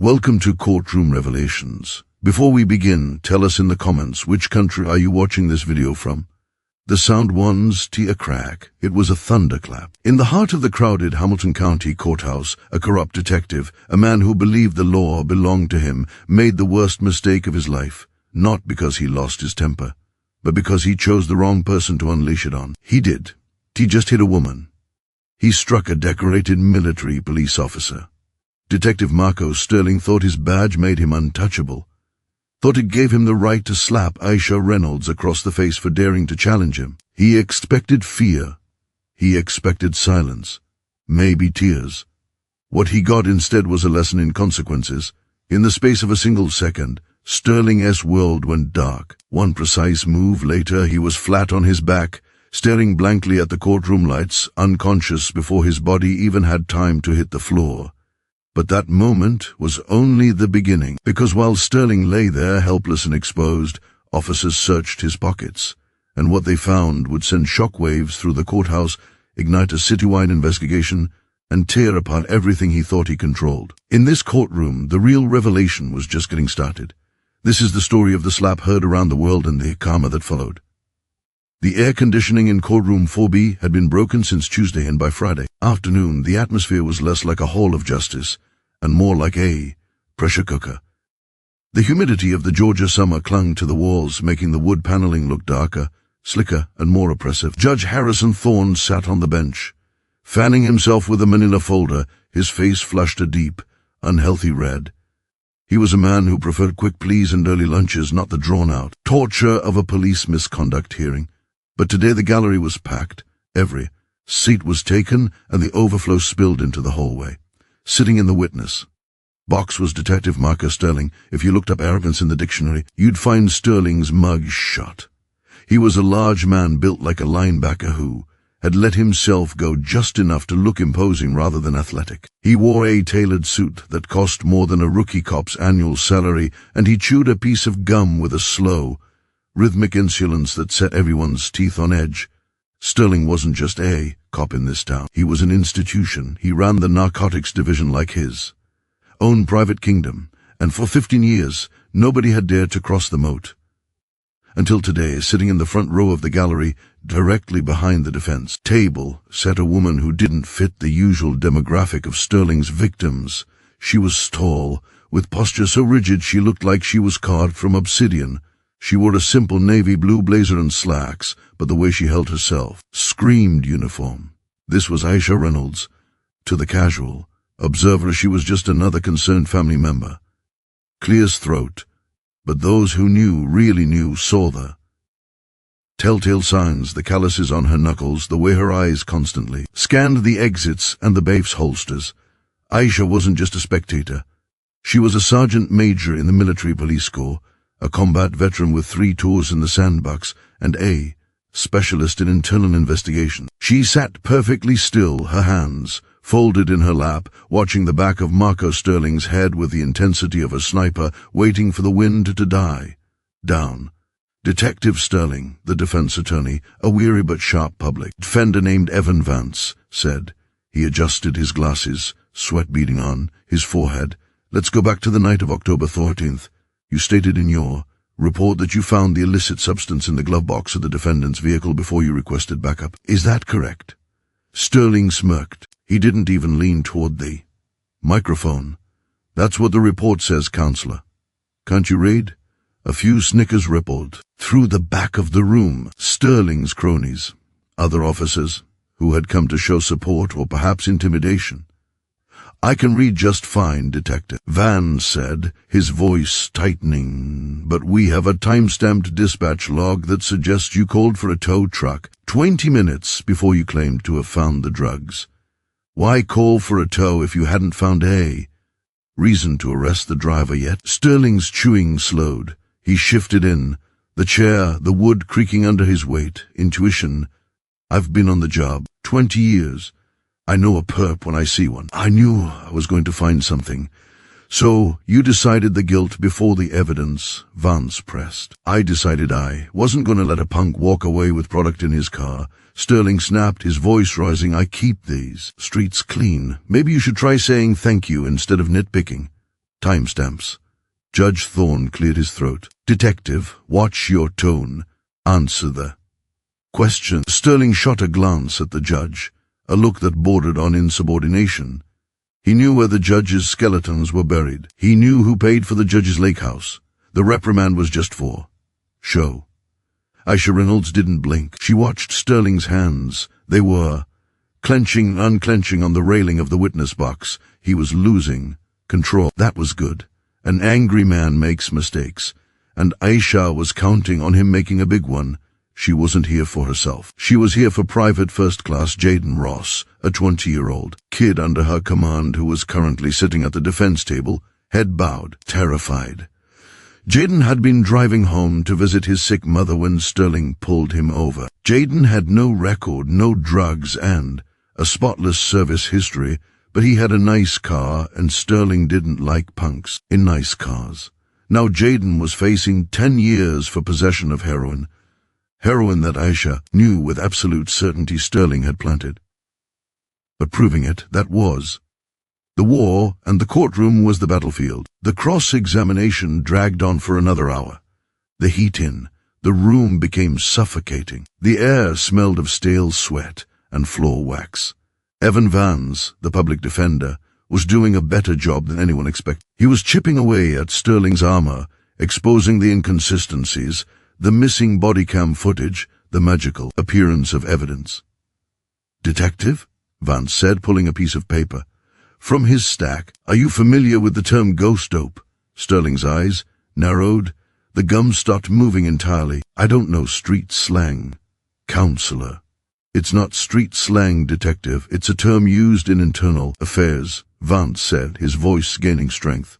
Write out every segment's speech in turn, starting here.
Welcome to Courtroom Revelations. Before we begin, tell us in the comments which country are you watching this video from? The sound ones, a crack. It was a thunderclap. In the heart of the crowded Hamilton County courthouse, a corrupt detective, a man who believed the law belonged to him, made the worst mistake of his life, not because he lost his temper, but because he chose the wrong person to unleash it on. He just hit a woman. He struck a decorated military police officer. Detective Marco Sterling thought his badge made him untouchable, thought it gave him the right to slap Aisha Reynolds across the face for daring to challenge him. He expected fear. He expected silence, maybe tears. What he got instead was a lesson in consequences. In the space of a single second, Sterling's world went dark. One precise move later, he was flat on his back, staring blankly at the courtroom lights, unconscious before his body even had time to hit the floor. But that moment was only the beginning, because while Sterling lay there helpless and exposed, officers searched his pockets, and what they found would send shockwaves through the courthouse, ignite a citywide investigation, and tear apart everything he thought he controlled. In this courtroom, the real revelation was just getting started. This is the story of the slap heard around the world and the karma that followed. The air conditioning in courtroom 4B had been broken since Tuesday, and by Friday afternoon, the atmosphere was less like a hall of justice and more like a pressure cooker. The humidity of the Georgia summer clung to the walls, making the wood paneling look darker, slicker, and more oppressive. Judge Harrison Thorne sat on the bench, fanning himself with a manila folder, his face flushed a deep, unhealthy red. He was a man who preferred quick pleas and early lunches, not the drawn-out torture of a police misconduct hearing. But today the gallery was packed, every seat was taken, and the overflow spilled into the hallway. Sitting in the witness box was Detective Marco Sterling. If you looked up arrogance in the dictionary, you'd find Sterling's mug shot. He was a large man built like a linebacker who had let himself go just enough to look imposing rather than athletic. He wore a tailored suit that cost more than a rookie cop's annual salary, and he chewed a piece of gum with a slow, rhythmic insolence that set everyone's teeth on edge. Sterling wasn't just a cop in this town. He was an institution. He ran the narcotics division like his own private kingdom, and for 15 years, nobody had dared to cross the moat. Until today, sitting in the front row of the gallery, directly behind the defense table, sat a woman who didn't fit the usual demographic of Sterling's victims. She was tall, with posture so rigid she looked like she was carved from obsidian. She wore a simple navy blue blazer and slacks, but the way she held herself screamed uniform. This was Aisha Reynolds. To the casual observer, she was just another concerned family member. Clear as throat, but those who knew, really knew, saw the telltale signs, the calluses on her knuckles, the way her eyes constantly scanned the exits and the babe's holsters. Aisha wasn't just a spectator. She was a sergeant major in the military police corps, a combat veteran with 3 tours in the sandbox, and a specialist in internal investigation. She sat perfectly still, her hands folded in her lap, watching the back of Marco Sterling's head with the intensity of a sniper waiting for the wind to die down. Detective Sterling, the defense attorney, a weary but sharp public defender named Evan Vance, said. He adjusted his glasses, sweat beading on his forehead. Let's go back to the night of October 13th. You stated in your report that you found the illicit substance in the glove box of the defendant's vehicle before you requested backup. Is that correct? Sterling smirked. He didn't even lean toward the microphone. That's what the report says, counselor. Can't you read? A few snickers rippled through the back of the room. Sterling's cronies, other officers who had come to show support or perhaps intimidation. I can read just fine, Detective Van said, his voice tightening, but we have a time-stamped dispatch log that suggests you called for a tow truck 20 minutes before you claimed to have found the drugs. Why call for a tow if you hadn't found a reason to arrest the driver yet? Sterling's chewing slowed. He shifted in, the chair, the wood creaking under his weight. Intuition. I've been on the job 20 years. I know a perp when I see one. I knew I was going to find something. So you decided the guilt before the evidence, Vance pressed. I decided I wasn't going to let a punk walk away with product in his car. Sterling snapped, his voice rising. I keep these streets clean. Maybe you should try saying thank you instead of nitpicking. Timestamps. Judge Thorne cleared his throat. Detective, watch your tone. Answer the question. Sterling shot a glance at the judge, a look that bordered on insubordination. He knew where the judge's skeletons were buried. He knew who paid for the judge's lake house. The reprimand was just for show. Aisha Reynolds didn't blink. She watched Sterling's hands. They were clenching and unclenching on the railing of the witness box. He was losing control. That was good. An angry man makes mistakes, and Aisha was counting on him making a big one. She wasn't here for herself. She was here for Private First Class Jaden Ross, a 20-year-old kid under her command who was currently sitting at the defense table, head bowed, terrified. Jaden had been driving home to visit his sick mother when Sterling pulled him over. Jaden had no record, no drugs, and a spotless service history, but he had a nice car, and Sterling didn't like punks in nice cars. Now Jaden was facing 10 years for possession of heroin that Aisha knew with absolute certainty Sterling had planted. But proving it, that was. The war and the courtroom was the battlefield. The cross-examination dragged on for another hour. The heat in, the room became suffocating. The air smelled of stale sweat and floor wax. Evan Vance, the public defender, was doing a better job than anyone expected. He was chipping away at Sterling's armor, exposing the inconsistencies, the missing body cam footage, the magical appearance of evidence. Detective? Vance said, pulling a piece of paper from his stack. Are you familiar with the term ghost dope? Sterling's eyes narrowed. The gums stopped moving entirely. I don't know street slang. Counselor. It's not street slang, detective. It's a term used in internal affairs, Vance said, his voice gaining strength.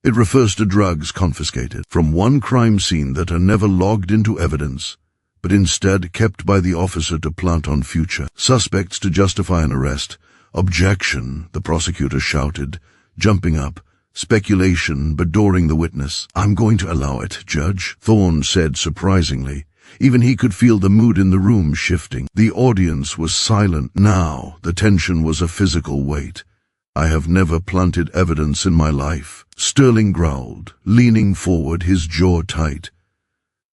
It refers to drugs confiscated from one crime scene that are never logged into evidence, but instead kept by the officer to plant on future suspects to justify an arrest. Objection, the prosecutor shouted, jumping up. Speculation, bedoring the witness. I'm going to allow it, Judge, Thorne said surprisingly. Even he could feel the mood in the room shifting. The audience was silent now. The tension was a physical weight. I have never planted evidence in my life, Sterling growled, leaning forward, his jaw tight.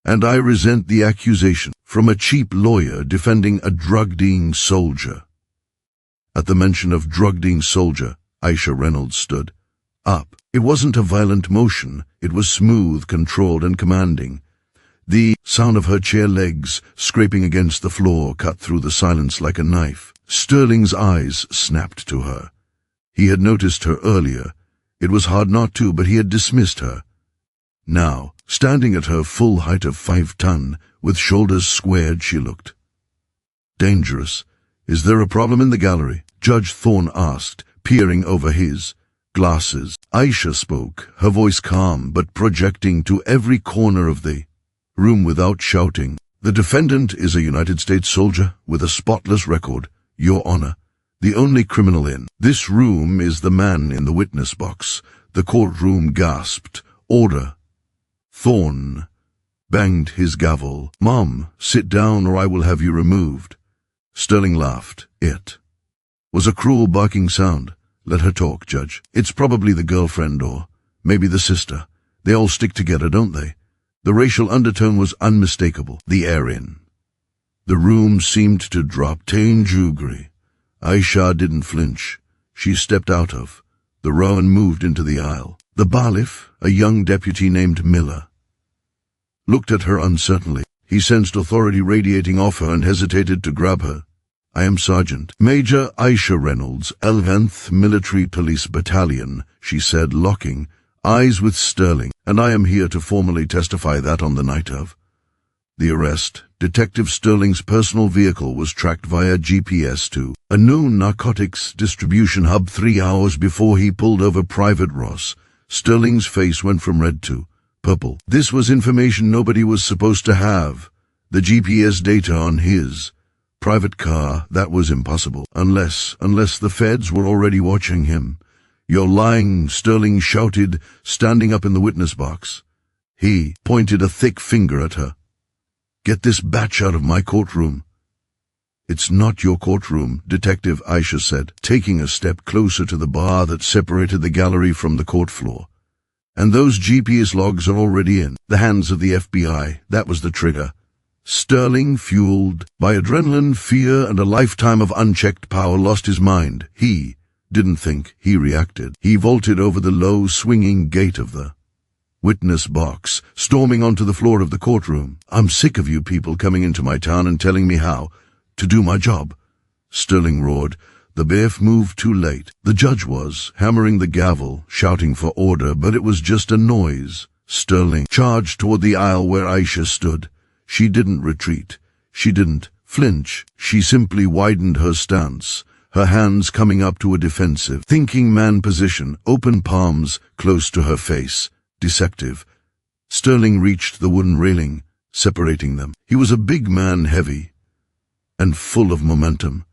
And I resent the accusation from a cheap lawyer defending a drug-dealing soldier. At the mention of drug-dealing soldier, Aisha Reynolds stood up. It wasn't a violent motion. It was smooth, controlled, and commanding. The sound of her chair legs scraping against the floor cut through the silence like a knife. Sterling's eyes snapped to her. He had noticed her earlier. It was hard not to, but he had dismissed her. Now, standing at her full height of 5 ton, with shoulders squared, she looked dangerous. Is there a problem in the gallery? Judge Thorne asked, peering over his glasses. Aisha spoke, her voice calm but projecting to every corner of the room without shouting. The defendant is a United States soldier with a spotless record, Your Honor. The only criminal in this room is the man in the witness box. The courtroom gasped. Order. Thorne banged his gavel. Mom, sit down or I will have you removed. Sterling laughed. It was a cruel barking sound. Let her talk, Judge. It's probably the girlfriend or maybe the sister. They all stick together, don't they? The racial undertone was unmistakable. The air in the room seemed to drop. Tanjugri. Aisha didn't flinch. She stepped out of the row and moved into the aisle. The bailiff, a young deputy named Miller, looked at her uncertainly. He sensed authority radiating off her and hesitated to grab her. I am Sergeant Major Aisha Reynolds, 11th Military Police Battalion, she said, locking eyes with Sterling, and I am here to formally testify that on the night of the arrest, Detective Sterling's personal vehicle was tracked via GPS to a known narcotics distribution hub 3 hours before he pulled over Private Ross. Sterling's face went from red to purple. This was information nobody was supposed to have. The GPS data on his private car, that was impossible. Unless the feds were already watching him. You're lying, Sterling shouted, standing up in the witness box. He pointed a thick finger at her. Get this batch out of my courtroom. It's not your courtroom, Detective Aisha said, taking a step closer to the bar that separated the gallery from the court floor. And those GPS logs are already in the hands of the FBI. That was the trigger. Sterling, fueled by adrenaline, fear, and a lifetime of unchecked power, lost his mind. He didn't think, he reacted. He vaulted over the low, swinging gate of the witness box, storming onto the floor of the courtroom. "I'm sick of you people coming into my town and telling me how to do my job," Sterling roared. The BF moved too late. The judge was hammering the gavel, shouting for order, but it was just a noise. Sterling charged toward the aisle where Aisha stood. She didn't retreat. She didn't flinch. She simply widened her stance, her hands coming up to a defensive, thinking man position, open palms close to her face. Deceptive. Sterling reached the wooden railing, separating them. He was a big man, heavy and full of momentum.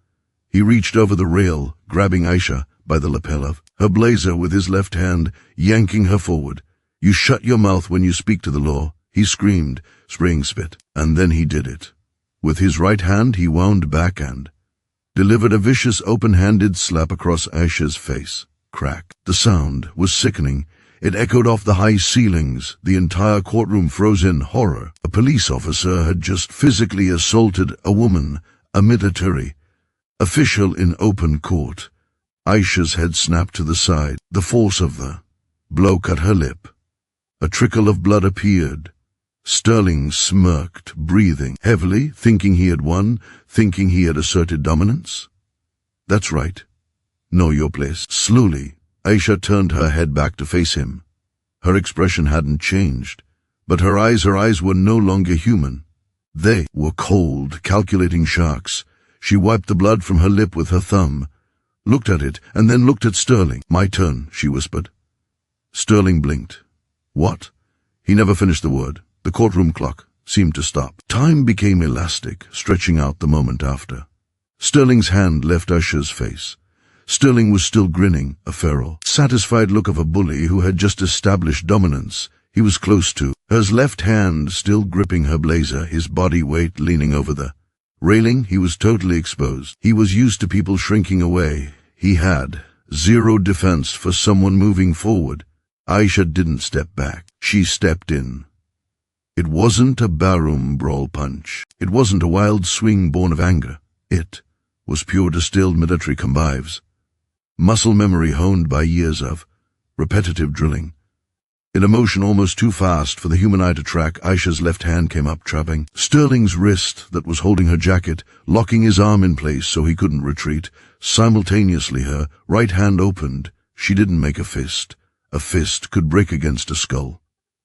He reached over the rail, grabbing Aisha by the lapel of her blazer with his left hand, yanking her forward. "You shut your mouth when you speak to the law," he screamed, spraying spit. And then he did it. With his right hand he wound back and delivered a vicious open-handed slap across Aisha's face. Crack. The sound was sickening. It echoed off the high ceilings. The entire courtroom froze in horror. A police officer had just physically assaulted a woman, a military official in open court. Aisha's head snapped to the side. The force of the blow cut her lip. A trickle of blood appeared. Sterling smirked, breathing heavily, thinking he had won, thinking he had asserted dominance. "That's right. Know your place." Slowly, Aisha turned her head back to face him. Her expression hadn't changed, but her eyes were no longer human. They were cold, calculating sharks. She wiped the blood from her lip with her thumb, looked at it, and then looked at Sterling. "My turn," she whispered. Sterling blinked. "What?" He never finished the word. The courtroom clock seemed to stop. Time became elastic, stretching out the moment after. Sterling's hand left Aisha's face. Sterling was still grinning, a feral, satisfied look of a bully who had just established dominance. He was close to his left hand, still gripping her blazer, his body weight leaning over the railing. He was totally exposed. He was used to people shrinking away. He had zero defense for someone moving forward. Aisha didn't step back. She stepped in. It wasn't a barroom brawl punch. It wasn't a wild swing born of anger. It was pure distilled military convives. Muscle memory honed by years of repetitive drilling. In a motion almost too fast for the human eye to track, Aisha's left hand came up, trapping Sterling's wrist that was holding her jacket, locking his arm in place so he couldn't retreat. Simultaneously, her right hand opened. She didn't make a fist. A fist could break against a skull.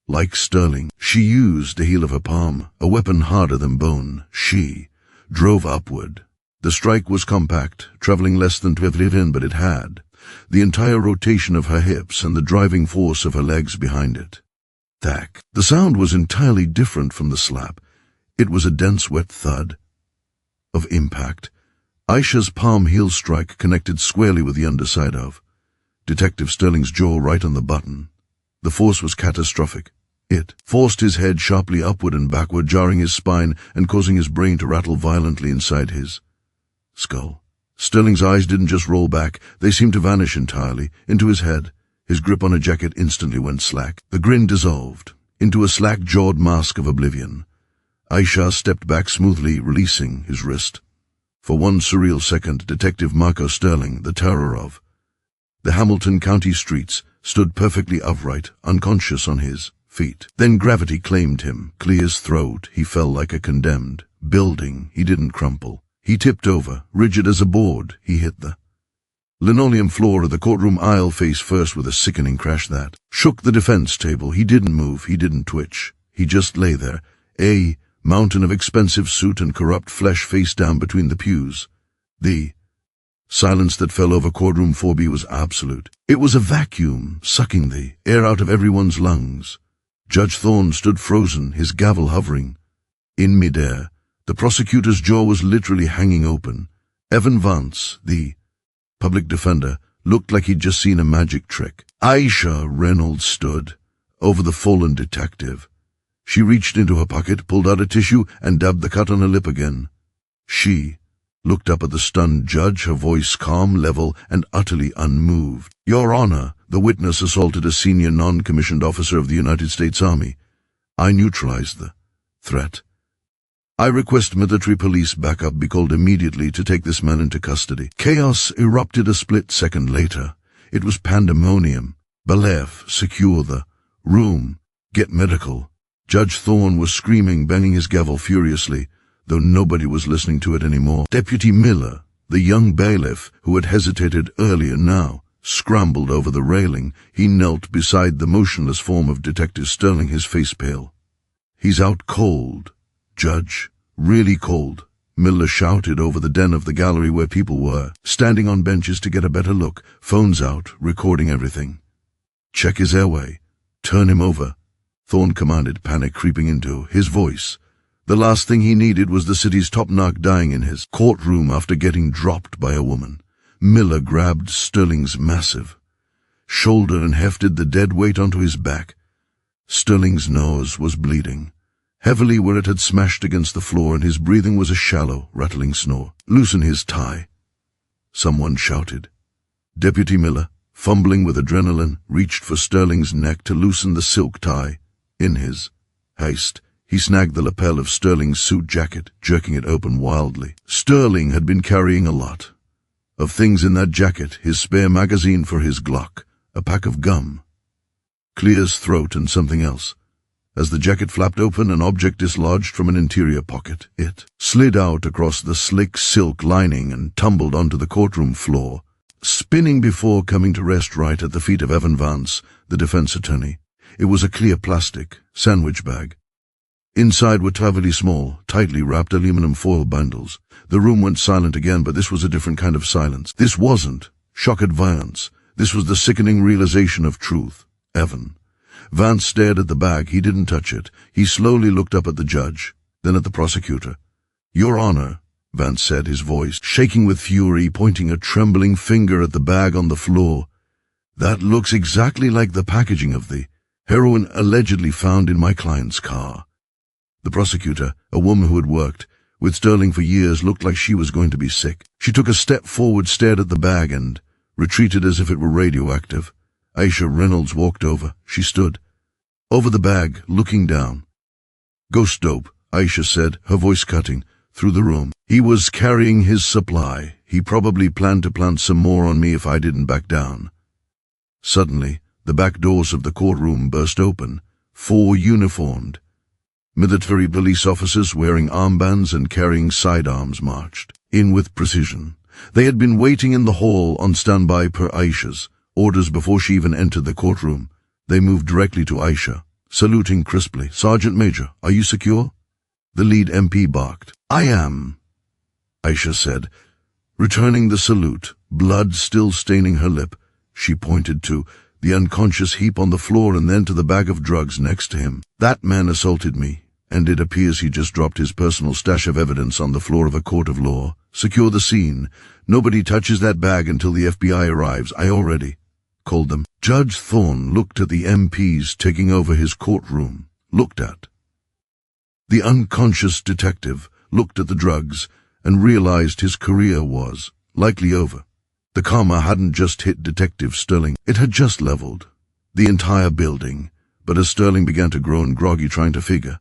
Like Sterling, she used the heel of her palm, a weapon harder than bone. She drove upward. The strike was compact, traveling less than 12 in, but it had the entire rotation of her hips and the driving force of her legs behind it. Thack. The sound was entirely different from the slap. It was a dense, wet thud of impact. Aisha's palm heel strike connected squarely with the underside of Detective Sterling's jaw, right on the button. The force was catastrophic. It forced his head sharply upward and backward, jarring his spine and causing his brain to rattle violently inside his skull. Sterling's eyes didn't just roll back, they seemed to vanish entirely, into his head. His grip on her jacket instantly went slack. The grin dissolved into a slack-jawed mask of oblivion. Aisha stepped back smoothly, releasing his wrist. For one surreal second, Detective Marco Sterling, the terror of the Hamilton County streets, stood perfectly upright, unconscious on his feet. Then gravity claimed him. Clear his throat, he fell like a condemned building. He didn't crumple. He tipped over, rigid as a board. He hit the linoleum floor of the courtroom aisle face first with a sickening crash that shook the defense table. He didn't move, he didn't twitch. He just lay there, a mountain of expensive suit and corrupt flesh face down between the pews. The silence that fell over courtroom 4B was absolute. It was a vacuum, sucking the air out of everyone's lungs. Judge Thorne stood frozen, his gavel hovering in midair. The prosecutor's jaw was literally hanging open. Evan Vance, the public defender, looked like he'd just seen a magic trick. Aisha Reynolds stood over the fallen detective. She reached into her pocket, pulled out a tissue, and dabbed the cut on her lip again. She looked up at the stunned judge, her voice calm, level, and utterly unmoved. "Your Honor, the witness assaulted a senior non-commissioned officer of the United States Army. I neutralized the threat. I request military police backup be called immediately to take this man into custody." Chaos erupted a split second later. It was pandemonium. "Balev, secure the room. Get medical." Judge Thorne was screaming, banging his gavel furiously, though nobody was listening to it anymore. Deputy Miller, the young bailiff who had hesitated earlier, now scrambled over the railing. He knelt beside the motionless form of Detective Sterling, his face pale. "He's out cold, Judge, really cold," Miller shouted over the den of the gallery where people were, standing on benches to get a better look, phones out, recording everything. "Check his airway. Turn him over," Thorne commanded, panic creeping into his voice. The last thing he needed was the city's top narc dying in his courtroom after getting dropped by a woman. Miller grabbed Sterling's massive shoulder and hefted the dead weight onto his back. Sterling's nose was bleeding heavily where it had smashed against the floor, and his breathing was a shallow, rattling snore. "Loosen his tie," someone shouted. Deputy Miller, fumbling with adrenaline, reached for Sterling's neck to loosen the silk tie. In his haste, he snagged the lapel of Sterling's suit jacket, jerking it open wildly. Sterling had been carrying a lot of things in that jacket: his spare magazine for his Glock, a pack of gum, Clear's throat, and something else. As the jacket flapped open, an object dislodged from an interior pocket. It slid out across the slick silk lining and tumbled onto the courtroom floor, spinning before coming to rest right at the feet of Evan Vance, the defense attorney. It was a clear plastic sandwich bag. Inside were cleverly small, tightly wrapped aluminum foil bundles. The room went silent again, but this was a different kind of silence. This wasn't shock at violence. This was the sickening realization of truth. Evan. Vance stared at the bag. He didn't touch it. He slowly looked up at the judge, then at the prosecutor. "Your Honor," Vance said, his voice shaking with fury, pointing a trembling finger at the bag on the floor. "That looks exactly like the packaging of the heroin allegedly found in my client's car." The prosecutor, a woman who had worked with Sterling for years, looked like she was going to be sick. She took a step forward, stared at the bag, and retreated as if it were radioactive. Aisha Reynolds walked over. She stood over the bag, looking down. "Ghost dope," Aisha said, her voice cutting through the room. "He was carrying his supply. He probably planned to plant some more on me if I didn't back down." Suddenly, the back doors of the courtroom burst open. 4 uniformed military police officers wearing armbands and carrying sidearms marched in with precision. They had been waiting in the hall on standby per Aisha's orders before she even entered the courtroom. They moved directly to Aisha, saluting crisply. "Sergeant Major, are you secure?" The lead MP barked. "I am," Aisha said, returning the salute, blood still staining her lip. She pointed to the unconscious heap on the floor and then to the bag of drugs next to him. "That man assaulted me, and it appears he just dropped his personal stash of evidence on the floor of a court of law. Secure the scene. Nobody touches that bag until the FBI arrives. I already called them." Judge Thorne looked at the MPs taking over his courtroom, looked at the unconscious detective, looked at the drugs, and realized his career was likely over. The karma hadn't just hit Detective Sterling, it had just leveled the entire building. But as Sterling began to grow groggy, trying to figure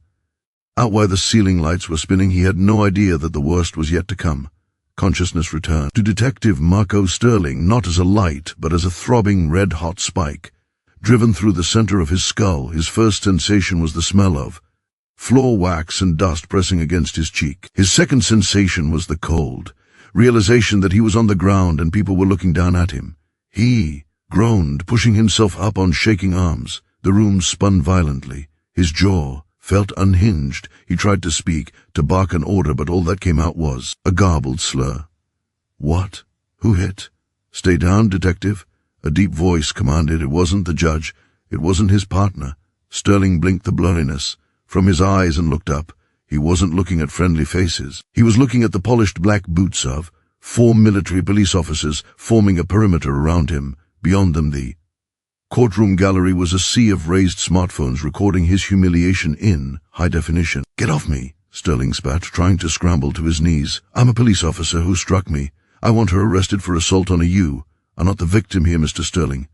out why the ceiling lights were spinning, he had no idea that the worst was yet to come. Consciousness returned to Detective Marco Sterling, not as a light, but as a throbbing red-hot spike, driven through the center of his skull. His first sensation was the smell of floor wax and dust pressing against his cheek. His second sensation was the cold realization that he was on the ground and people were looking down at him. He groaned, pushing himself up on shaking arms. The room spun violently. His jaw felt unhinged. He tried to speak, to bark an order, but all that came out was a garbled slur. "What? Who hit?" "Stay down, detective," a deep voice commanded. It wasn't the judge. It wasn't his partner. Sterling blinked the blurriness from his eyes and looked up. He wasn't looking at friendly faces. He was looking at the polished black boots of 4 military police officers forming a perimeter around him. Beyond them, the courtroom gallery was a sea of raised smartphones recording his humiliation in high definition. "Get off me," Sterling spat, trying to scramble to his knees. I'm a police officer who struck me. I want her arrested for assault on you. I'm not the victim here, Mr. Sterling.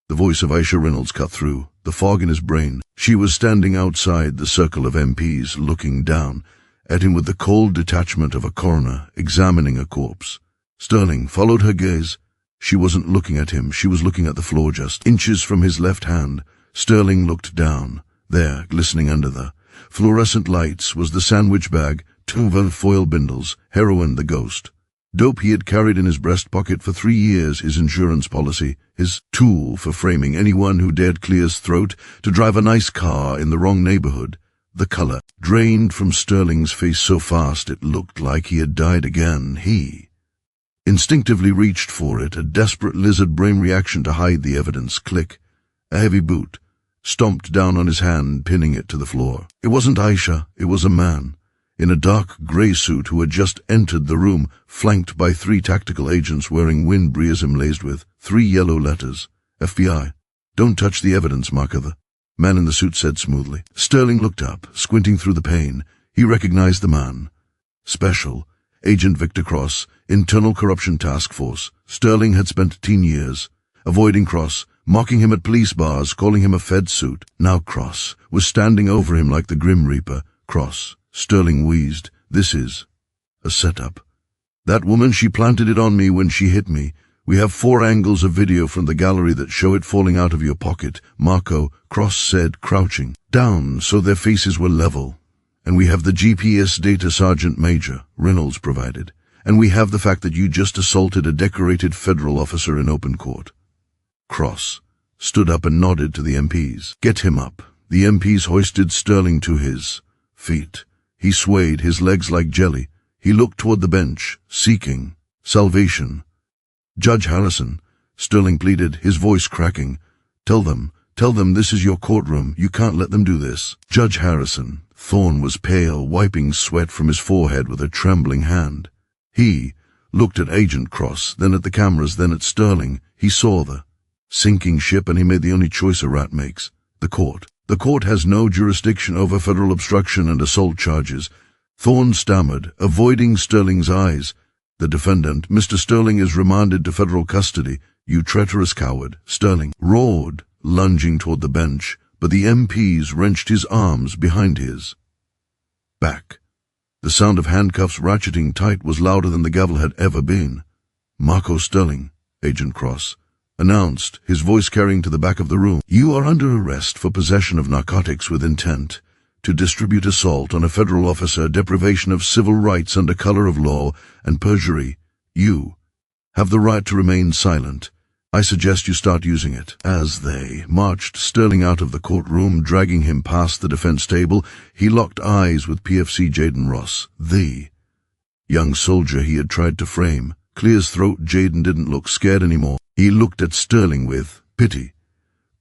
The voice of Aisha Reynolds cut through, the fog in his brain. She was standing outside the circle of MPs, looking down at him with the cold detachment of a coroner examining a corpse. Sterling followed her gaze. She wasn't looking at him, she was looking at the floor just inches from his left hand. Sterling looked down. There, glistening under the fluorescent lights, was the sandwich bag, 2 foil bindles, heroin, the ghost. Dope he had carried in his breast pocket for 3 years, his insurance policy, his tool for framing anyone who dared clear his throat to drive a nice car in the wrong neighborhood. The color drained from Sterling's face so fast it looked like he had died again. He instinctively reached for it, a desperate lizard brain reaction to hide the evidence. Click. A heavy boot stomped down on his hand, pinning it to the floor. It wasn't Aisha, it was a man in a dark gray suit who had just entered the room, flanked by 3 tactical agents wearing windbreers emblazed with 3 yellow letters. FBI. Don't touch the evidence, marker, the man in the suit said smoothly. Sterling looked up, squinting through the pain. He recognized the man. Special Agent Victor Cross, Internal Corruption Task Force. Sterling had spent 10 years avoiding Cross, mocking him at police bars, calling him a Fed suit. Now Cross was standing over him like the Grim Reaper. Cross. Sterling wheezed. This is a setup. That woman, she planted it on me when she hit me. We have 4 angles of video from the gallery that show it falling out of your pocket. Marco, Cross said, crouching down so their faces were level. And we have the GPS data Sergeant Major, Reynolds provided. And we have the fact that you just assaulted a decorated federal officer in open court. Cross stood up and nodded to the MPs. Get him up. The MPs hoisted Sterling to his feet. He swayed, his legs like jelly. He looked toward the bench, seeking salvation. Judge Harrison, Sterling pleaded, his voice cracking. Tell them this is your courtroom. You can't let them do this. Judge Harrison. Thorne was pale, wiping sweat from his forehead with a trembling hand. He looked at Agent Cross, then at the cameras, then at Sterling. He saw the sinking ship, and he made the only choice a rat makes. The court. The court has no jurisdiction over federal obstruction and assault charges. Thorne stammered, avoiding Sterling's eyes. The defendant, Mr. Sterling, is remanded to federal custody. You treacherous coward. Sterling roared, lunging toward the bench, but the MPs wrenched his arms behind his back. The sound of handcuffs ratcheting tight was louder than the gavel had ever been. Marco Sterling, Agent Cross announced, his voice carrying to the back of the room. You are under arrest for possession of narcotics with intent to distribute, assault on a federal officer, deprivation of civil rights under color of law, and perjury. You have the right to remain silent. I suggest you start using it. As they marched Sterling out of the courtroom, dragging him past the defense table, he locked eyes with PFC Jaden Ross, the young soldier he had tried to frame. Clear his throat, Jaden didn't look scared anymore. He looked at Sterling with pity.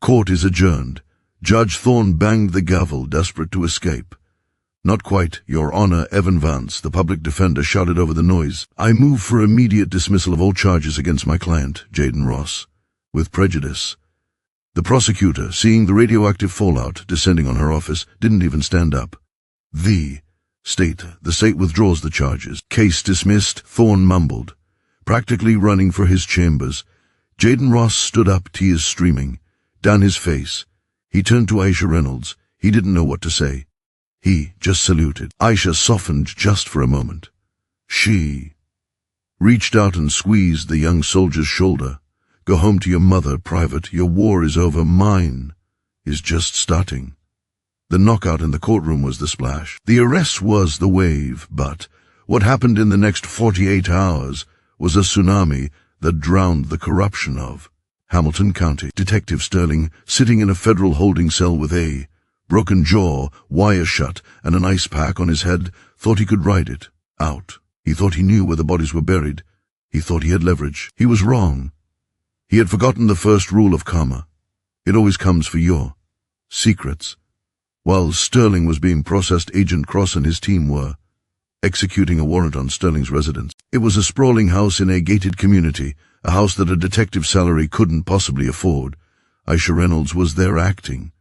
Court is adjourned. Judge Thorne banged the gavel, desperate to escape. Not quite, Your Honor. Evan Vance, the public defender, shouted over the noise. I move for immediate dismissal of all charges against my client, Jaden Ross, with prejudice. The prosecutor, seeing the radioactive fallout descending on her office, didn't even stand up. The state withdraws the charges. Case dismissed, Thorne mumbled, practically running for his chambers. Jaden Ross stood up, tears streaming down his face. He turned to Aisha Reynolds. He didn't know what to say. He just saluted. Aisha softened just for a moment. She reached out and squeezed the young soldier's shoulder. Go home to your mother, Private. Your war is over. Mine is just starting. The knockout in the courtroom was the splash. The arrest was the wave, but what happened in the next 48 hours was a tsunami that drowned the corruption of Hamilton County. Detective Sterling, sitting in a federal holding cell with a broken jaw, wire shut, and an ice pack on his head, thought he could ride it out. He thought he knew where the bodies were buried. He thought he had leverage. He was wrong. He had forgotten the first rule of karma. It always comes for your secrets. While Sterling was being processed, Agent Cross and his team were executing a warrant on Sterling's residence. It was a sprawling house in a gated community, a house that a detective's salary couldn't possibly afford. Aisha Reynolds was there acting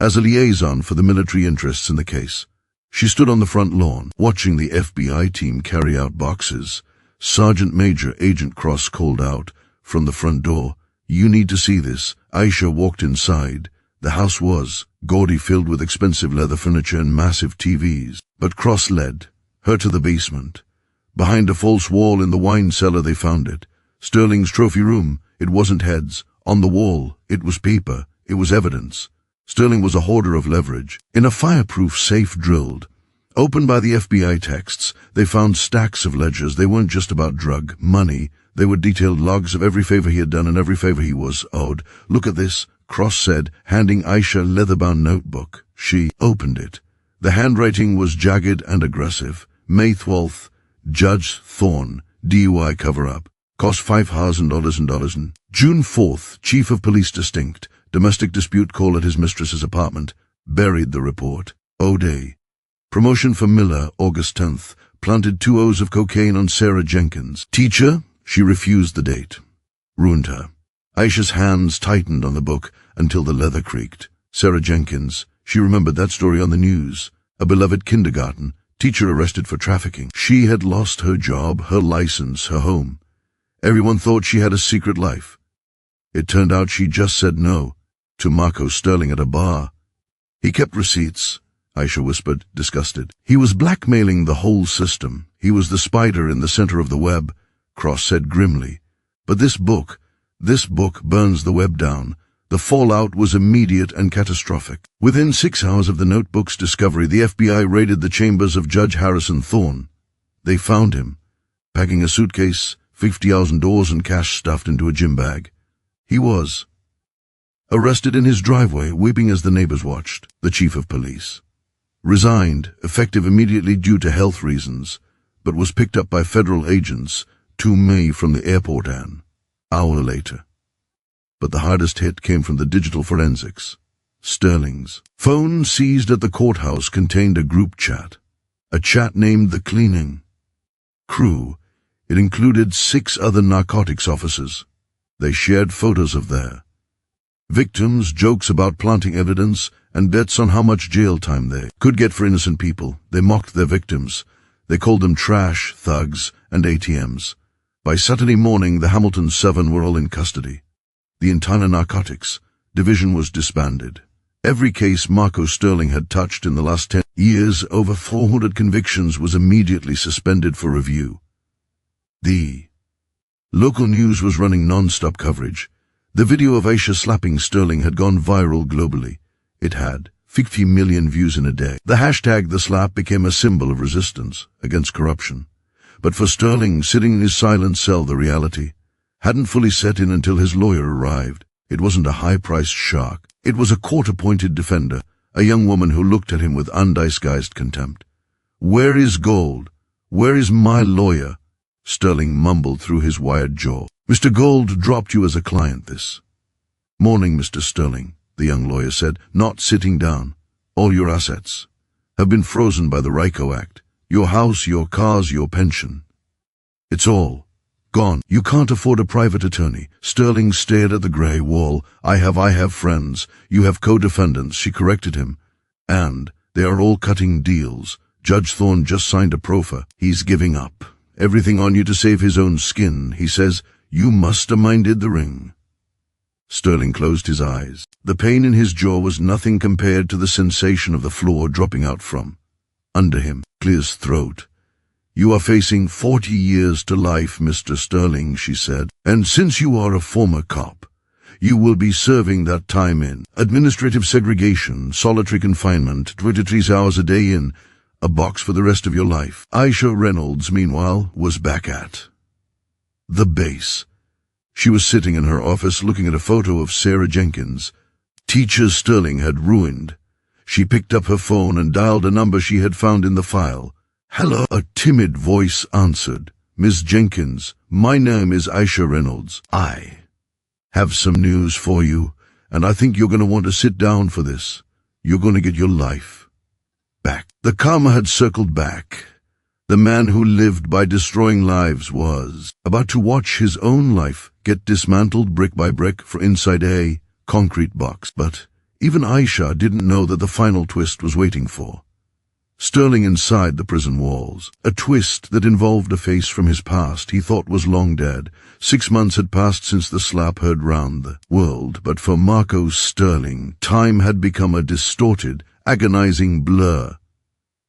as a liaison for the military interests in the case. She stood on the front lawn, watching the FBI team carry out boxes. Sergeant Major Agent Cross called out from the front door, "You need to see this." Aisha walked inside. The house was gaudy, filled with expensive leather furniture and massive TVs. But Cross led her to the basement. Behind a false wall in the wine cellar they found it. Sterling's trophy room. It wasn't heads. On the wall, it was paper. It was evidence. Sterling was a hoarder of leverage. In a fireproof safe drilled, opened by the FBI texts, they found stacks of ledgers. They weren't just about drug money. They were detailed logs of every favor he had done and every favor he was owed. "Look at this," Cross said, handing Aisha a leather-bound notebook. She opened it. The handwriting was jagged and aggressive. May 12th, Judge Thorne, DUI cover-up. Cost $5,000 in. June 4th, Chief of Police distinct. Domestic dispute call at his mistress's apartment. Buried the report. O'Day. Promotion for Miller, August 10th. Planted 2 O's of cocaine on Sarah Jenkins. Teacher? She refused the date. Ruined her. Aisha's hands tightened on the book until the leather creaked. Sarah Jenkins. She remembered that story on the news. A beloved kindergarten teacher arrested for trafficking. She had lost her job, her license, her home. Everyone thought she had a secret life. It turned out she just said no to Marco Sterling at a bar. He kept receipts, Aisha whispered, disgusted. He was blackmailing the whole system. He was the spider in the center of the web, Cross said grimly. But this book burns the web down. The fallout was immediate and catastrophic. Within 6 hours of the notebook's discovery, the FBI raided the chambers of Judge Harrison Thorne. They found him, packing a suitcase, $50,000 and cash stuffed into a gym bag. He was arrested in his driveway, weeping as the neighbors watched. The chief of police resigned, effective immediately due to health reasons, but was picked up by federal agents 2 May from the airport an hour later. But the hardest hit came from the digital forensics. Sterling's phone seized at the courthouse contained a group chat, a chat named The Cleaning Crew. It included 6 other narcotics officers. They shared photos of their victims, jokes about planting evidence, and bets on how much jail time they could get for innocent people. They mocked their victims. They called them trash, thugs, and ATMs. By Saturday morning, the Hamilton 7 were all in custody. The entire narcotics division was disbanded. Every case Marco Sterling had touched in the last 10 years, over 400 convictions, was immediately suspended for review. The local news was running non-stop coverage. The video of Aisha slapping Sterling had gone viral globally. It had 50 million views in a day. The hashtag The Slap became a symbol of resistance against corruption. But for Sterling, sitting in his silent cell, the reality hadn't fully set in until his lawyer arrived. It wasn't a high-priced shark. It was a court-appointed defender, a young woman who looked at him with undisguised contempt. "Where is Gold? Where is my lawyer?" Sterling mumbled through his wired jaw. "Mr. Gold dropped you as a client this morning, Mr. Sterling," the young lawyer said, not sitting down. "All your assets have been frozen by the RICO Act. Your house, your cars, your pension. It's all gone. You can't afford a private attorney." Sterling stared at the grey wall. I have friends. You have co-defendants," she corrected him. "And they are all cutting deals. Judge Thorne just signed a proffer. He's giving up everything on you to save his own skin. He says you masterminded the ring." Sterling closed his eyes. The pain in his jaw was nothing compared to the sensation of the floor dropping out from under him. Clear his throat. "You are facing 40 years to life, Mr. Sterling," she said. "And since you are a former cop, you will be serving that time in administrative segregation, solitary confinement, 23 hours a day in a box for the rest of your life." Aisha Reynolds, meanwhile, was back at the base. She was sitting in her office looking at a photo of Sarah Jenkins. Teacher Sterling had ruined. She picked up her phone and dialed a number she had found in the file. "Hello," a timid voice answered. "Miss Jenkins, my name is Aisha Reynolds. I have some news for you, and I think you're going to want to sit down for this. You're going to get your life back." The karma had circled back. The man who lived by destroying lives was about to watch his own life get dismantled brick by brick for inside a concrete box. But even Aisha didn't know that the final twist was waiting for Sterling inside the prison walls. A twist that involved a face from his past he thought was long dead. 6 months had passed since the slap heard round the world, but for Marco Sterling, time had become a distorted, agonizing blur.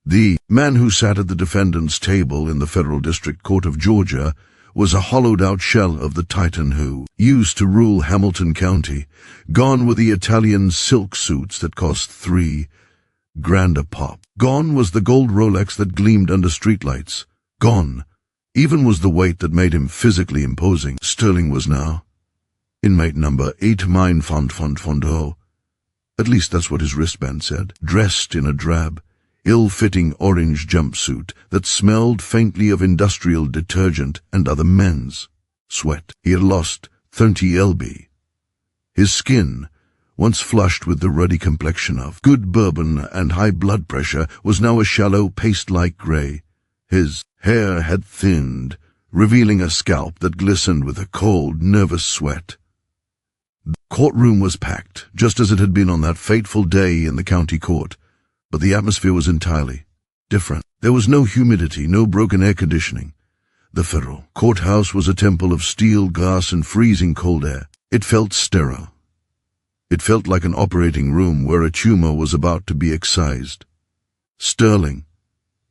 The man who sat at the defendant's table in the Federal District Court of Georgia was a hollowed-out shell of the titan who used to rule Hamilton County. Gone were the Italian silk suits that cost $3,000 a pop. Gone was the gold Rolex that gleamed under streetlights. Gone, even was the weight that made him physically imposing. Sterling was now inmate number 8 Mine Fondo. At least that's what his wristband said. Dressed in a drab, ill-fitting orange jumpsuit that smelled faintly of industrial detergent and other men's sweat. He had lost 30 lb. His skin, once flushed with the ruddy complexion of good bourbon and high blood pressure, was now a shallow, paste-like gray. His hair had thinned, revealing a scalp that glistened with a cold, nervous sweat. The courtroom was packed, just as it had been on that fateful day in the county court, but the atmosphere was entirely different. There was no humidity, no broken air conditioning. The federal courthouse was a temple of steel, glass, and freezing cold air. It felt sterile. It felt like an operating room where a tumor was about to be excised. Sterling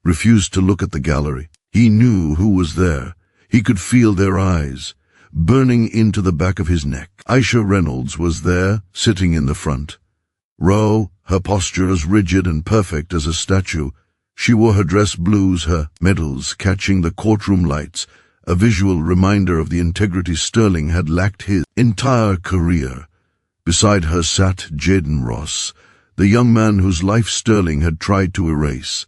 refused to look at the gallery. He knew who was there. He could feel their eyes, burning into the back of his neck. Aisha Reynolds was there, sitting in the front row, her posture as rigid and perfect as a statue. She wore her dress blues, her medals catching the courtroom lights, a visual reminder of the integrity Sterling had lacked his entire career. Beside her sat Jaden Ross, the young man whose life Sterling had tried to erase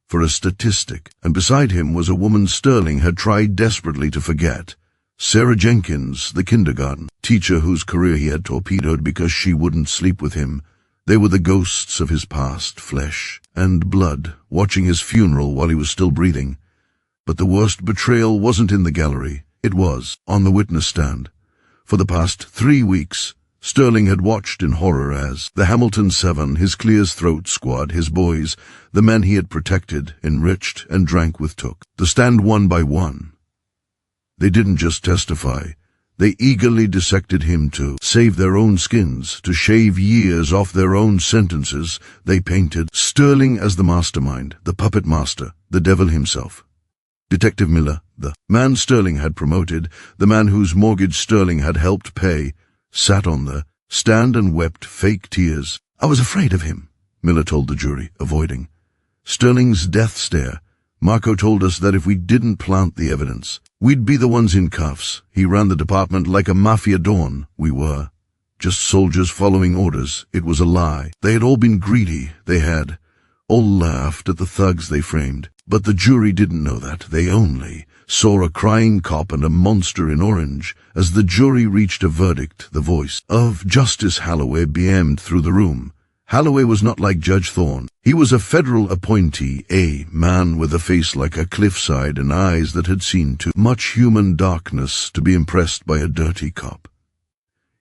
for a statistic, and beside him was a woman Sterling had tried desperately to forget. Sarah Jenkins, the kindergarten teacher whose career he had torpedoed because she wouldn't sleep with him. They were the ghosts of his past, flesh and blood, watching his funeral while he was still breathing. But the worst betrayal wasn't in the gallery. It was on the witness stand. For the past 3 weeks, Sterling had watched in horror as the Hamilton Seven, his Clear's Throat squad, his boys, the men he had protected, enriched, and drank with, took the stand one by one. They didn't just testify. They eagerly dissected him to save their own skins, to shave years off their own sentences. They painted Sterling as the mastermind, the puppet master, the devil himself. Detective Miller, the man Sterling had promoted, the man whose mortgage Sterling had helped pay, sat on the stand and wept fake tears. "I was afraid of him," Miller told the jury, avoiding Sterling's death stare. "Marco told us that if we didn't plant the evidence, we'd be the ones in cuffs. He ran the department like a mafia don. We were just soldiers following orders. It was a lie. They had all been greedy. They had all laughed at the thugs they framed. But the jury didn't know that. They only saw a crying cop and a monster in orange. As the jury reached a verdict, the voice of Justice Holloway boomed through the room. Holloway was not like Judge Thorne. He was a federal appointee, a man with a face like a cliffside and eyes that had seen too much human darkness to be impressed by a dirty cop.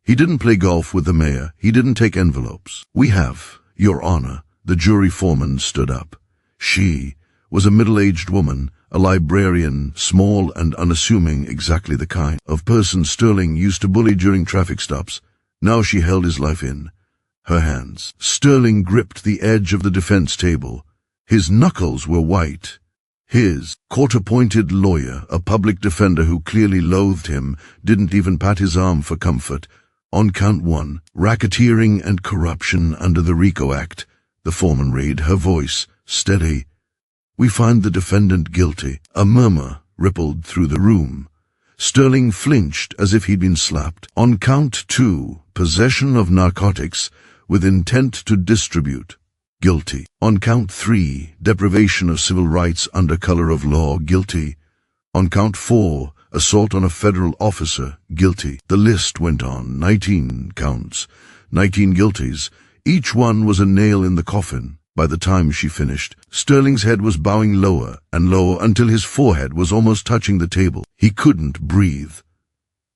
He didn't play golf with the mayor. He didn't take envelopes. "We have, Your Honor," the jury foreman stood up. She was a middle-aged woman, a librarian, small and unassuming, exactly the kind of person Sterling used to bully during traffic stops. Now she held his life in her hands. Sterling gripped the edge of the defense table. His knuckles were white. His court-appointed lawyer, a public defender who clearly loathed him, didn't even pat his arm for comfort. On count 1, racketeering and corruption under the RICO Act, the foreman read, her voice steady. "We find the defendant guilty." A murmur rippled through the room. Sterling flinched as if he'd been slapped. On count 2, possession of narcotics with intent to distribute, guilty. On count 3, deprivation of civil rights under color of law, guilty. On count 4, assault on a federal officer, guilty. The list went on. 19 counts, 19 guilties. Each one was a nail in the coffin. By the time she finished, Sterling's head was bowing lower and lower until his forehead was almost touching the table. He couldn't breathe.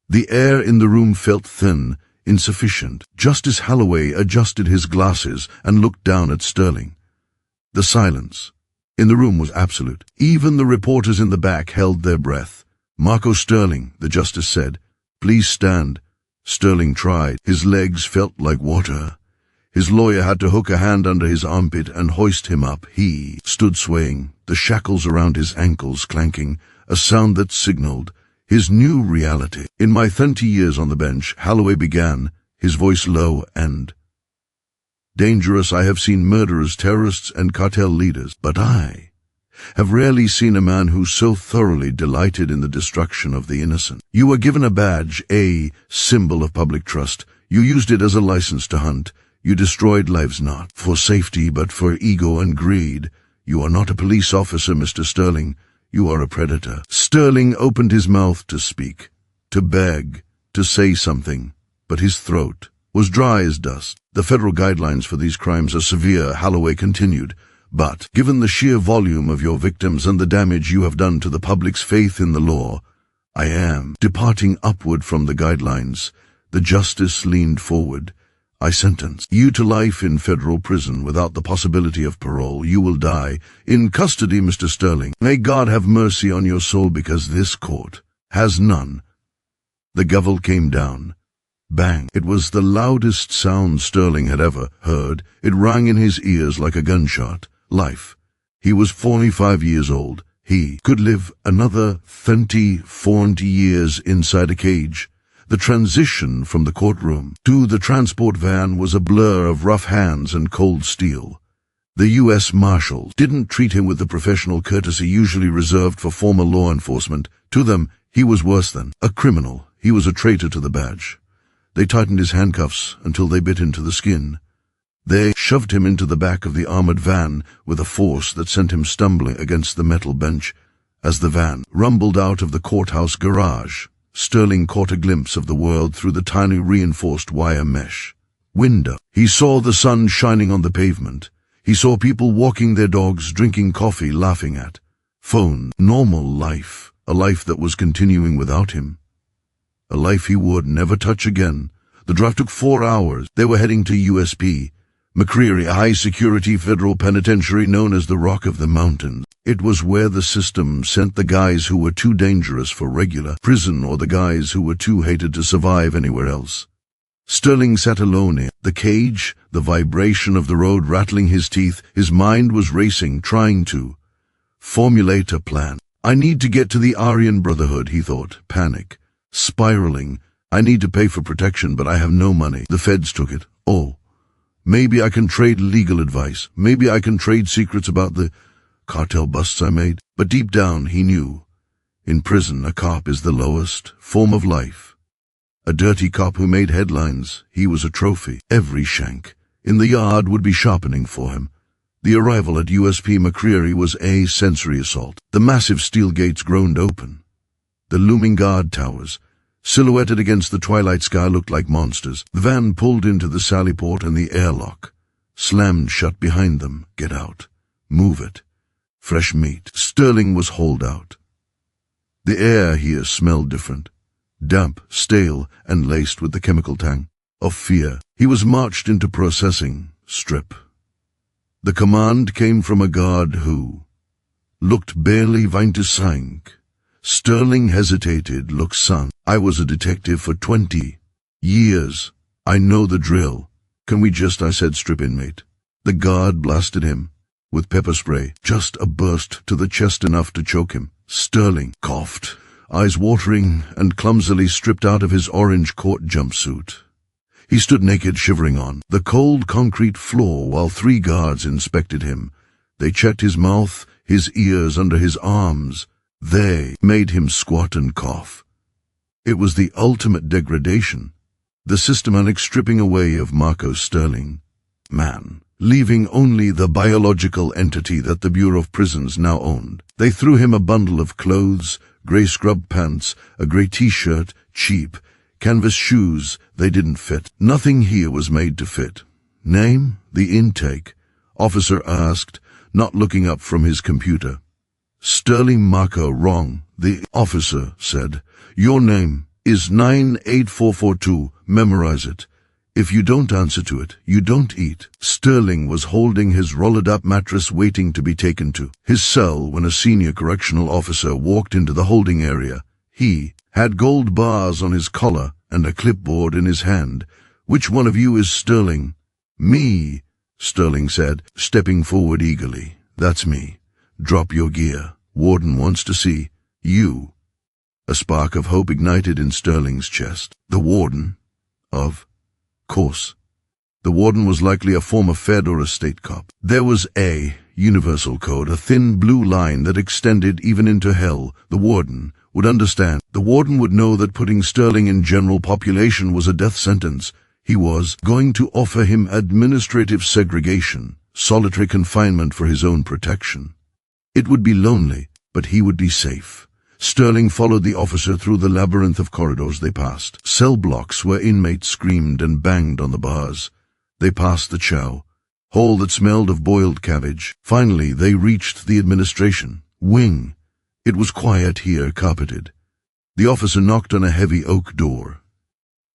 The air in the room felt thin, insufficient. Justice Holloway adjusted his glasses and looked down at Sterling. The silence in the room was absolute. Even the reporters in the back held their breath. "Marco Sterling," the justice said. "Please stand." Sterling tried. His legs felt like water. His lawyer had to hook a hand under his armpit and hoist him up. He stood swaying, the shackles around his ankles clanking, a sound that signaled his new reality. "In my 30 years on the bench," Holloway began, his voice low and dangerous, "I have seen murderers, terrorists, and cartel leaders, but I have rarely seen a man who so thoroughly delighted in the destruction of the innocent. You were given a badge, a symbol of public trust. You used it as a license to hunt. You destroyed lives not for safety, but for ego and greed. You are not a police officer, Mr. Sterling. You are a predator." Sterling opened his mouth to speak, to beg, to say something, but his throat was dry as dust. "The federal guidelines for these crimes are severe," Holloway continued, "but given the sheer volume of your victims and the damage you have done to the public's faith in the law, I am departing upward from the guidelines." The justice leaned forward. "I sentence you to life in federal prison without the possibility of parole. You will die in custody, Mr. Sterling. May God have mercy on your soul, because this court has none." The gavel came down. Bang! It was the loudest sound Sterling had ever heard. It rang in his ears like a gunshot. Life. He was 45 years old. He could live another 30, 40 years inside a cage. The transition from the courtroom to the transport van was a blur of rough hands and cold steel. The U.S. Marshals didn't treat him with the professional courtesy usually reserved for former law enforcement. To them, he was worse than a criminal. He was a traitor to the badge. They tightened his handcuffs until they bit into the skin. They shoved him into the back of the armored van with a force that sent him stumbling against the metal bench. As the van rumbled out of the courthouse garage, Sterling caught a glimpse of the world through the tiny reinforced wire mesh window. He saw the sun shining on the pavement. He saw people walking their dogs, drinking coffee, laughing at phone. Normal life, a life that was continuing without him. A life he would never touch again. The drive took 4 hours. They were heading to USP, McCreary, a high-security federal penitentiary known as the Rock of the Mountains. It was where the system sent the guys who were too dangerous for regular prison or the guys who were too hated to survive anywhere else. Sterling sat alone in the cage, the vibration of the road rattling his teeth. His mind was racing, trying to formulate a plan. "I need to get to the Aryan Brotherhood," he thought, panic spiraling. "I need to pay for protection, but I have no money. The feds took it. Oh, maybe I can trade legal advice. Maybe I can trade secrets about the cartel busts I made." But deep down he knew, in prison a cop is the lowest form of life. A dirty cop who made headlines. He was a trophy. Every shank in the yard would be sharpening for him. The arrival at USP McCreary was a sensory assault. The massive steel gates groaned open. The looming guard towers, silhouetted against the twilight sky, looked like monsters. The van pulled into the sallyport and the airlock slammed shut behind them. "Get out. Move it. Fresh meat." Sterling was hauled out. The air here smelled different, damp, stale, and laced with the chemical tang of fear. He was marched into processing strip. The command came from a guard who looked barely 25. Sterling hesitated. "Look, son, I was a detective for 20 years. I know the drill. Can we just," I said, "strip inmate?" The guard blasted him with pepper spray, just a burst to the chest enough to choke him. Sterling coughed, eyes watering, and clumsily stripped out of his orange court jumpsuit. He stood naked, shivering on the cold concrete floor while 3 guards inspected him. They checked his mouth, his ears, under his arms. They made him squat and cough. It was the ultimate degradation, the systematic stripping away of Marco Sterling, man, leaving only the biological entity that the Bureau of Prisons now owned. They threw him a bundle of clothes, gray scrub pants, a gray t-shirt, cheap, canvas shoes. They didn't fit. Nothing here was made to fit. "Name?" the intake officer asked, not looking up from his computer. "Sterling Marco." "Wrong," the officer said. "Your name is 98442. Memorize it. If you don't answer to it, you don't eat. Sterling was holding his rolled-up mattress waiting to be taken to his cell when a senior correctional officer walked into the holding area. He had gold bars on his collar and a clipboard in his hand. "Which one of you is Sterling?" "Me," Sterling said, stepping forward eagerly. "That's me. Drop your gear. Warden wants to see you." A spark of hope ignited in Sterling's chest. The warden? Of course. The warden was likely a former Fed or a state cop. There was a universal code, a thin blue line that extended even into hell. The warden would understand. The warden would know that putting Sterling in general population was a death sentence. He was going to offer him administrative segregation, solitary confinement for his own protection. It would be lonely, but he would be safe. Sterling followed the officer through the labyrinth of corridors they passed. Cell blocks where inmates screamed and banged on the bars. They passed the chow hall that smelled of boiled cabbage. Finally, they reached the administration wing. It was quiet here, carpeted. The officer knocked on a heavy oak door.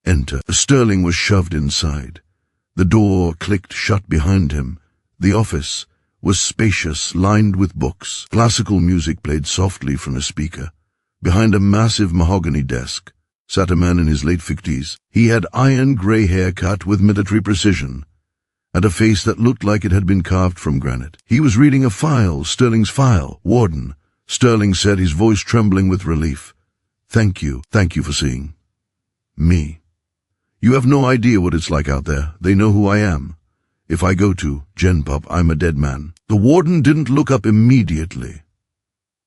Enter. Sterling was shoved inside. The door clicked shut behind him. The office was spacious, lined with books. Classical music played softly from a speaker. Behind a massive mahogany desk sat a man in his late 50s. He had iron gray hair cut with military precision, and a face that looked like it had been carved from granite. He was reading a file, Sterling's file. "Warden," Sterling said, his voice trembling with relief. Thank you for seeing me. You have no idea what it's like out there. They know who I am. If I go to Gen Pop, I'm a dead man." The warden didn't look up immediately.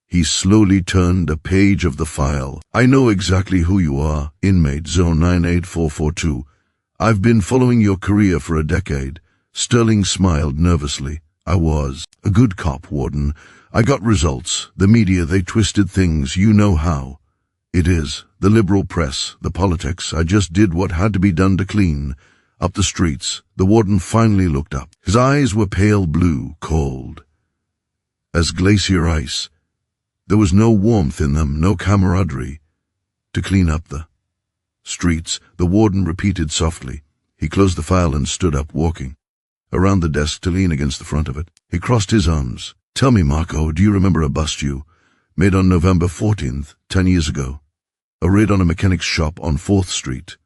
He slowly turned a page of the file. "I know exactly who you are, inmate Zone 98442. I've been following your career for a decade." Sterling smiled nervously. "I was a good cop, Warden. I got results. The media, they twisted things. You know how it is. The liberal press, the politics. I just did what had to be done to clean up the streets." The warden finally looked up. His eyes were pale blue, cold as glacier ice. There was no warmth in them, no camaraderie. "To clean up the streets," the warden repeated softly. He closed the file and stood up, walking around the desk to lean against the front of it. He crossed his arms. "Tell me, Marco, do you remember a bust you made on November 14th, 10 years ago? A raid on a mechanic's shop on 4th Street.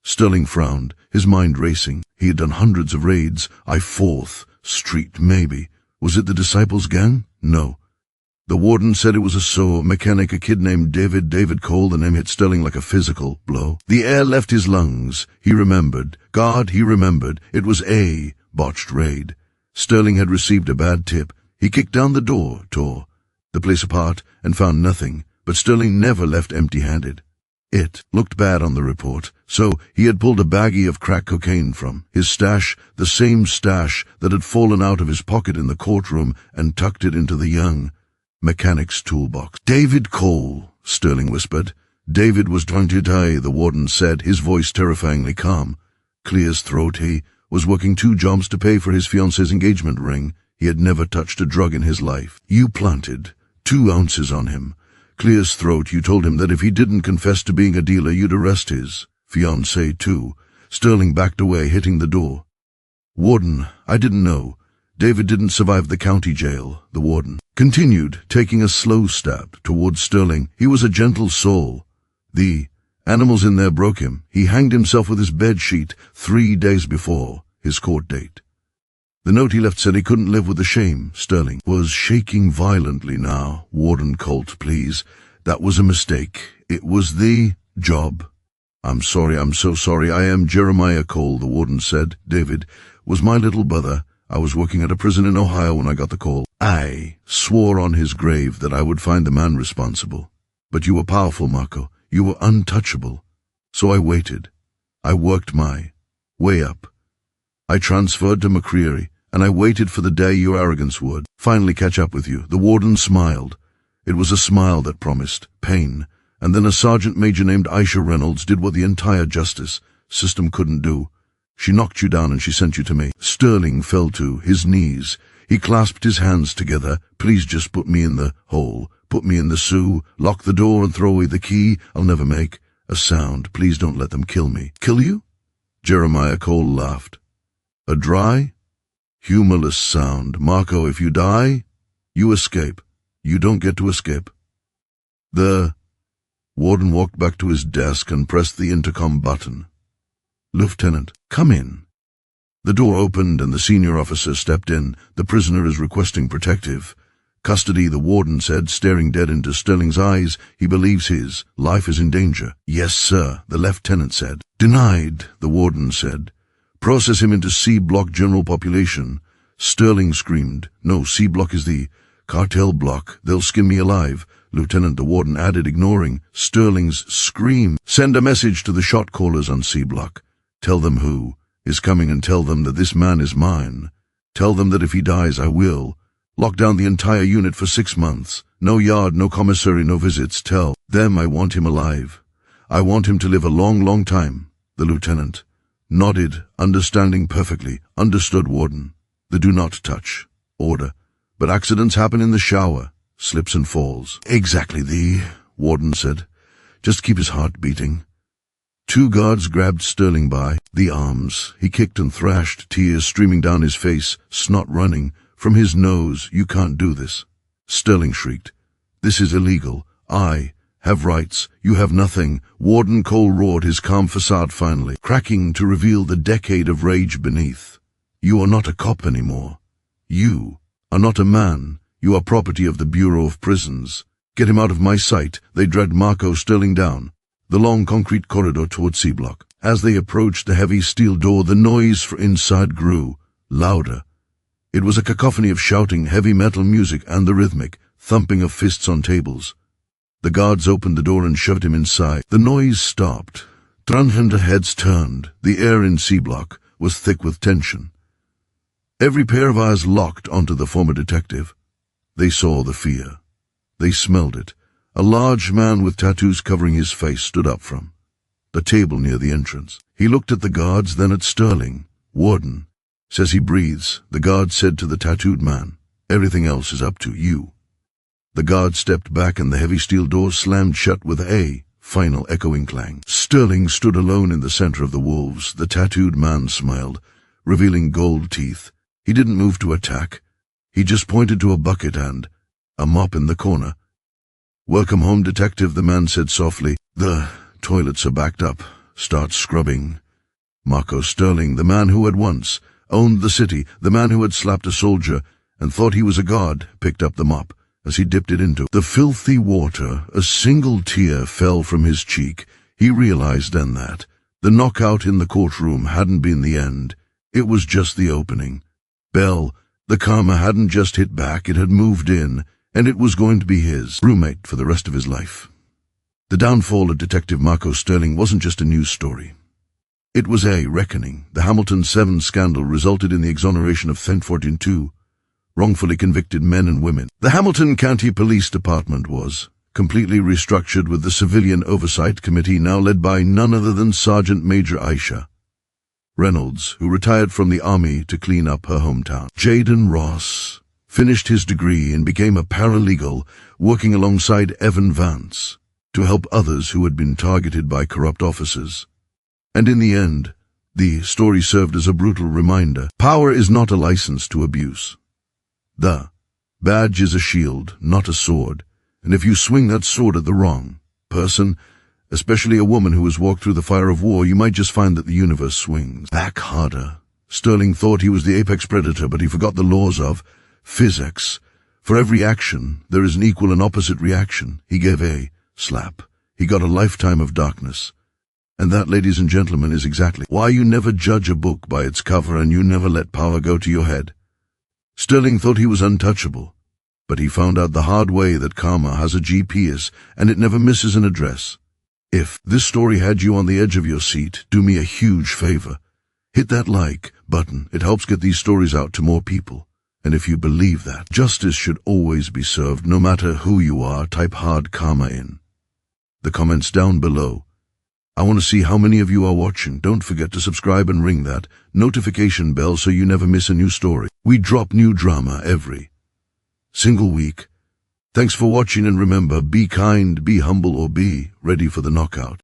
Sterling frowned, his mind racing. He had done hundreds of raids. 4th Street, maybe. Was it the Disciples gang? No. The warden said it was a mechanic, a kid named David Cole. The name hit Sterling like a physical blow. The air left his lungs. He remembered. God, he remembered. It was a botched raid. Sterling had received a bad tip. He kicked down the door, tore the place apart, and found nothing. But Sterling never left empty-handed. It looked bad on the report, so he had pulled a baggie of crack cocaine from his stash, the same stash that had fallen out of his pocket in the courtroom, and tucked it into the young mechanic's toolbox. "David Cole," Sterling whispered. "David was trying to die," the warden said, his voice terrifyingly calm. Clear as throat, he was working 2 jobs to pay for his fiancée's engagement ring. He had never touched a drug in his life. "You planted 2 ounces on him. Clear's throat. You told him that if he didn't confess to being a dealer, you'd arrest his fiancée too." Sterling backed away, hitting the door. "Warden, I didn't know. David didn't survive the county jail," the warden continued, taking a slow step towards Sterling. "He was a gentle soul. The animals in there broke him. He hanged himself with his bed sheet 3 days before his court date. The note he left said he couldn't live with the shame." Sterling was shaking violently now. "Warden Colt, please. That was a mistake. It was the job." I'm so sorry. I am Jeremiah Cole," the warden said. "David was my little brother. I was working at a prison in Ohio when I got the call. I swore on his grave that I would find the man responsible. But you were powerful, Marco. You were untouchable. So I waited. I worked my way up. I transferred to McCreary, and I waited for the day your arrogance would finally catch up with you." The warden smiled. It was a smile that promised pain. And then a sergeant major named Aisha Reynolds did what the entire justice system couldn't do. She knocked you down and she sent you to me. Sterling fell to his knees. He clasped his hands together. "Please just put me in the hole. Put me in the sewer. Lock the door and throw away the key. I'll never make a sound. Please don't let them kill me." "Kill you?" Jeremiah Cole laughed. A dry, humorless sound. Marco, if you die, you escape. You don't get to escape. The warden walked back to his desk and pressed the intercom button. Lieutenant, come in. The door opened and the senior officer stepped in. The prisoner is requesting protective custody, the warden said, staring dead into Sterling's eyes. He believes his life is in danger. Yes, sir, the lieutenant said. Denied, the warden said. Process him into C block general population. Sterling screamed. No, C block is the cartel block. They'll skin me alive. Lieutenant, the warden added, ignoring Sterling's scream. Send a message to the shot callers on C block. Tell them who is coming and tell them that this man is mine. Tell them that if he dies, I will lock down the entire unit for 6 months. No yard, no commissary, no visits. Tell them I want him alive. I want him to live a long, long time. The lieutenant nodded, understanding perfectly. Understood, warden. The do not touch order. But accidents happen in the shower. Slips and falls. Exactly, the warden said. Just keep his heart beating. 2 guards grabbed Sterling by the arms. He kicked and thrashed, tears streaming down his face, snot running from his nose. You can't do this. Sterling shrieked. This is illegal. I have rights. You have nothing. Warden Cole roared, his calm facade finally cracking to reveal the decade of rage beneath. You are not a cop anymore. You are not a man. You are property of the Bureau of Prisons. Get him out of my sight. They dragged Marco Sterling down the long concrete corridor toward C block. As they approached the heavy steel door, the noise from inside grew louder. It was a cacophony of shouting, heavy metal music, and the rhythmic thumping of fists on tables. The guards opened the door and shoved him inside. The noise stopped. 300 heads turned. The air in C block was thick with tension. Every pair of eyes locked onto the former detective. They saw the fear. They smelled it. A large man with tattoos covering his face stood up from the table near the entrance. He looked at the guards, then at Sterling. Warden says he breathes, the guard said to the tattooed man. Everything else is up to you. The guard stepped back and the heavy steel door slammed shut with a final echoing clang. Sterling stood alone in the center of the wolves. The tattooed man smiled, revealing gold teeth. He didn't move to attack. He just pointed to a bucket and a mop in the corner. Welcome home, detective, the man said softly. The toilets are backed up. Start scrubbing. Marco Sterling, the man who had once owned the city, the man who had slapped a soldier and thought he was a god, picked up the mop. As he dipped it into the filthy water, a single tear fell from his cheek. He realized then that the knockout in the courtroom hadn't been the end. It was just the opening. Bell, the karma hadn't just hit back, it had moved in, and it was going to be his roommate for the rest of his life. The downfall of Detective Marco Sterling wasn't just a news story. It was a reckoning. The Hamilton 7 scandal resulted in the exoneration of 142 wrongfully convicted men and women. The Hamilton County Police Department was completely restructured, with the Civilian Oversight Committee now led by none other than Sergeant Major Aisha Reynolds, who retired from the Army to clean up her hometown. Jaden Ross finished his degree and became a paralegal, working alongside Evan Vance to help others who had been targeted by corrupt officers. And in the end, the story served as a brutal reminder. Power is not a license to abuse. The badge is a shield, not a sword, and if you swing that sword at the wrong person, especially a woman who has walked through the fire of war, you might just find that the universe swings back harder. Sterling thought he was the apex predator, but he forgot the laws of physics. For every action, there is an equal and opposite reaction. He gave a slap. He got a lifetime of darkness. And that, ladies and gentlemen, is exactly why you never judge a book by its cover and you never let power go to your head. Sterling thought he was untouchable, but he found out the hard way that karma has a GPS and it never misses an address. If this story had you on the edge of your seat, do me a huge favor. Hit that like button. It helps get these stories out to more people. And if you believe that justice should always be served, no matter who you are, type hard karma in the comments down below. I want to see how many of you are watching. Don't forget to subscribe and ring that notification bell so you never miss a new story. We drop new drama every single week. Thanks for watching, and remember, be kind, be humble, or be ready for the knockout.